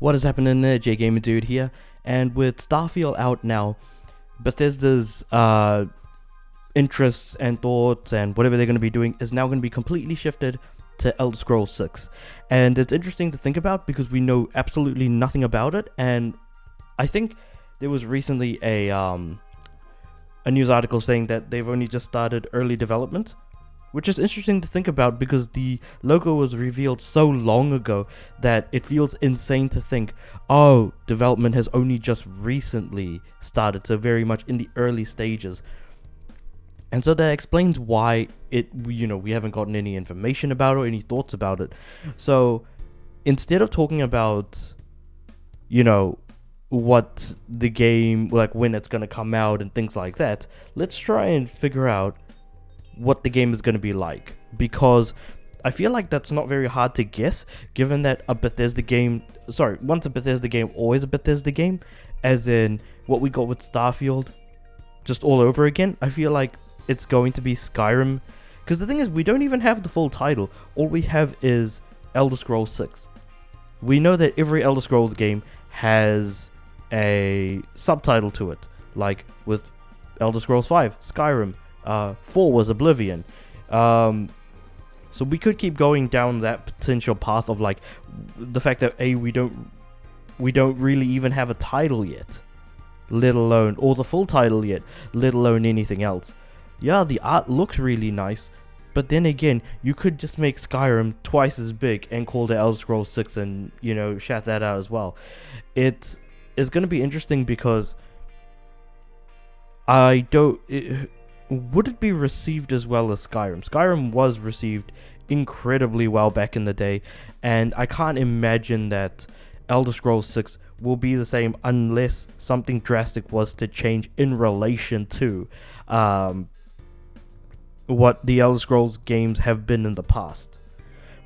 What is happening there? J Gamer Dude here, and with Starfield out now, Bethesda's interests and thoughts and whatever they're going to be doing is now going to be completely shifted to Elder Scrolls 6. And it's interesting to think about because we know absolutely nothing about it, and I think there was recently a news article saying that they've only just started early development, which is interesting to think about because the logo was revealed so long ago that it feels insane to think, oh, development has only just recently started, so very much in the early stages. And so that explains why we haven't gotten any information about it or any thoughts about it. So instead of talking about, what the game, like when it's going to come out and things like that, let's try and figure out what the game is going to be like, because I feel like that's not very hard to guess, given that once a Bethesda game, always a Bethesda game, as in what we got with Starfield, just all over again. I feel like it's going to be Skyrim, because the thing is, we don't even have the full title. All we have is Elder Scrolls 6. We know that every Elder Scrolls game has a subtitle to it, like with Elder Scrolls 5, Skyrim. 4 was Oblivion. So we could keep going down that potential path of like the fact that we don't really even have a title yet, let alone or the full title yet, let alone anything else. Yeah, the art looks really nice, but then again, you could just make Skyrim twice as big and call it Elder Scrolls 6 and shout that out as well. It's going to be interesting because would it be received as well as Skyrim? Skyrim was received incredibly well back in the day, and I can't imagine that Elder Scrolls 6 will be the same unless something drastic was to change in relation to what the Elder Scrolls games have been in the past.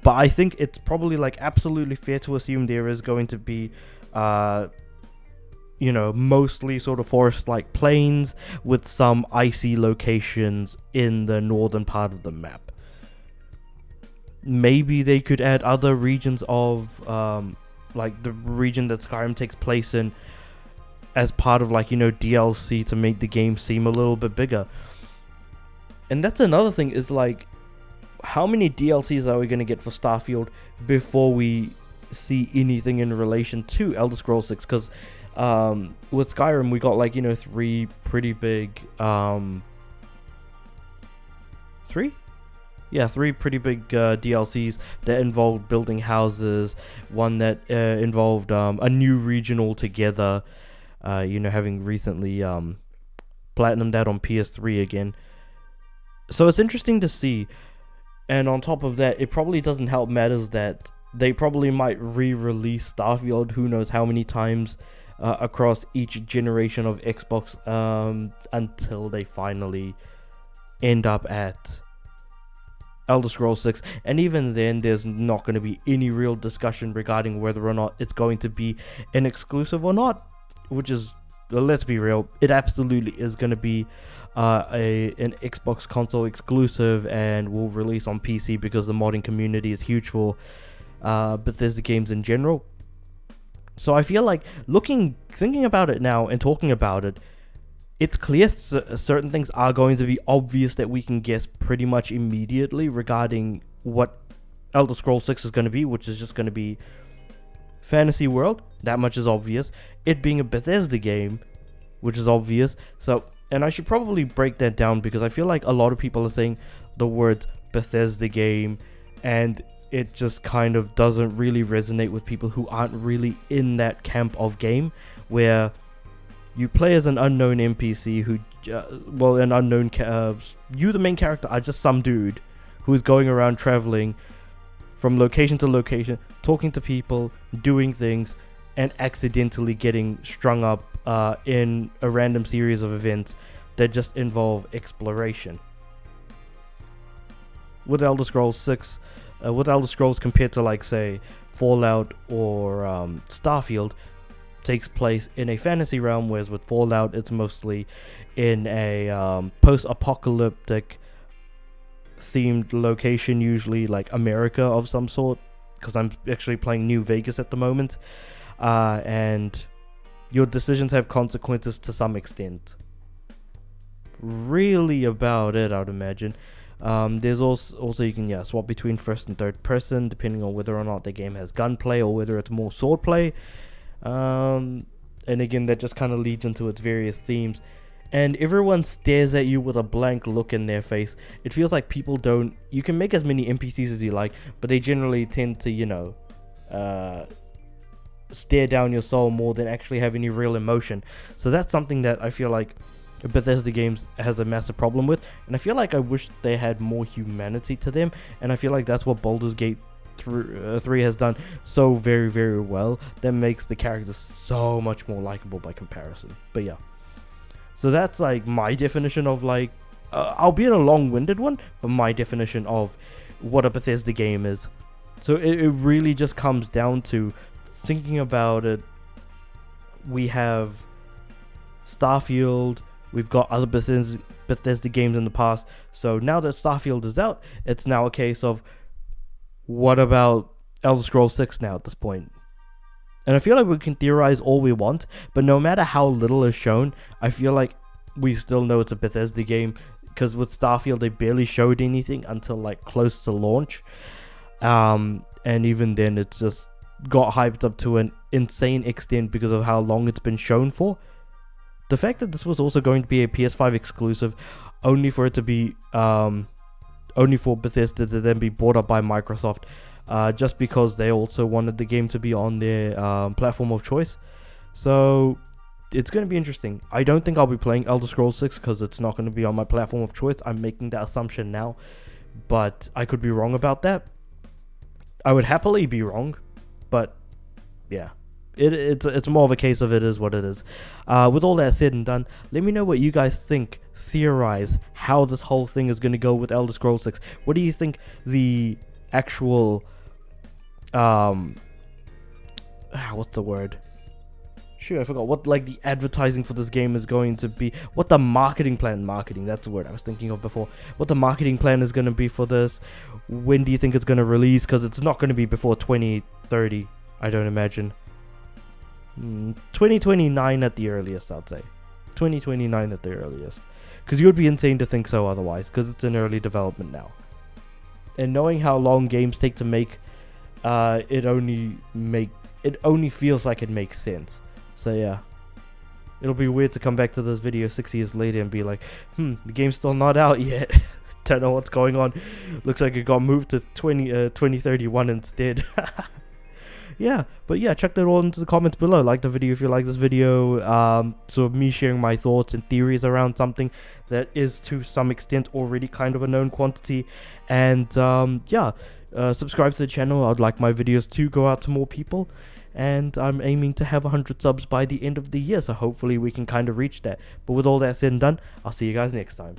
But I think it's probably absolutely fair to assume there is going to be mostly sort of forest-like plains with some icy locations in the northern part of the map. Maybe they could add other regions of, the region that Skyrim takes place in as part of, DLC to make the game seem a little bit bigger. And that's another thing, is, how many DLCs are we going to get for Starfield before we see anything in relation to Elder Scrolls 6? Because with Skyrim, we got three pretty big three pretty big DLCs that involved building houses, one that involved a new region altogether, having recently platinumed that on PS3 again. So it's interesting to see. And on top of that, it probably doesn't help matters that they probably might re-release Starfield who knows how many times across each generation of Xbox until they finally end up at Elder Scrolls 6. And even then, there's not going to be any real discussion regarding whether or not it's going to be an exclusive or not, which is, let's be real, it absolutely is going to be an Xbox console exclusive and will release on PC because the modding community is huge for Bethesda games in general. So I feel like thinking about it now and talking about it, it's clear certain things are going to be obvious that we can guess pretty much immediately regarding what Elder Scrolls 6 is going to be, which is just going to be fantasy world. That much is obvious. It being a Bethesda game, which is obvious. So, and I should probably break that down because I feel like a lot of people are saying the word Bethesda game and it just kind of doesn't really resonate with people who aren't really in that camp of game where you play as an unknown NPC who, you the main character are just some dude who is going around traveling from location to location, talking to people, doing things, and accidentally getting strung up in a random series of events that just involve exploration. With Elder Scrolls 6, with Elder Scrolls compared to say Fallout or Starfield, takes place in a fantasy realm, whereas with Fallout it's mostly in a post-apocalyptic themed location, usually like America of some sort, because I'm actually playing New Vegas at the moment. and your decisions have consequences to some extent. Really about it, I'd imagine. There's also you can swap between first and third person depending on whether or not the game has gunplay or whether it's more swordplay. And again, that just kind of leads into its various themes. And everyone stares at you with a blank look in their face. It feels like people don't... You can make as many NPCs as you like, but they generally tend to, stare down your soul more than actually have any real emotion. So that's something that I feel like Bethesda Games has a massive problem with. And I feel like I wish they had more humanity to them. And I feel like that's what Baldur's Gate 3 has done so very, very well. That makes the characters so much more likable by comparison. But yeah. So that's like my definition of like, albeit a long-winded one, but my definition of what a Bethesda game is. So it really just comes down to thinking about it. We have Starfield, we've got other Bethesda games in the past. So now that Starfield is out, it's now a case of what about Elder Scrolls 6 now at this point? And I feel like we can theorize all we want, but no matter how little is shown, I feel like we still know it's a Bethesda game, because with Starfield they barely showed anything until like close to launch, and even then it's just got hyped up to an insane extent because of how long it's been shown for. The fact that this was also going to be a PS5 exclusive, only for it to be only for Bethesda to then be bought up by Microsoft, just because they also wanted the game to be on their platform of choice. So it's going to be interesting. I don't think I'll be playing Elder Scrolls 6 because it's not going to be on my platform of choice. I'm making that assumption now, but I could be wrong about that. I would happily be wrong, but yeah. It's more of a case of it is what it is. With all that said and done, let me know what you guys think. Theorize how this whole thing is going to go with Elder Scrolls 6. What do you think the actual what's the word? Sure, I forgot what like the advertising for this game is going to be. What the marketing, that's the word I was thinking of before. What the marketing plan is going to be for this. When do you think it's going to release? Because it's not going to be before 2030, I don't imagine. 2029 at the earliest, I'd say. 2029 at the earliest. Because you would be insane to think so otherwise, because it's in early development now. And knowing how long games take to make, it only feels like it makes sense. So yeah. It'll be weird to come back to this video 6 years later and be like, the game's still not out yet. Don't know what's going on. Looks like it got moved to 2031 instead. Yeah, but yeah, check that all into the comments below. Like the video if you like this video. So me sharing my thoughts and theories around something that is to some extent already kind of a known quantity. And subscribe to the channel. I'd like my videos to go out to more people. And I'm aiming to have 100 subs by the end of the year. So hopefully we can kind of reach that. But with all that said and done, I'll see you guys next time.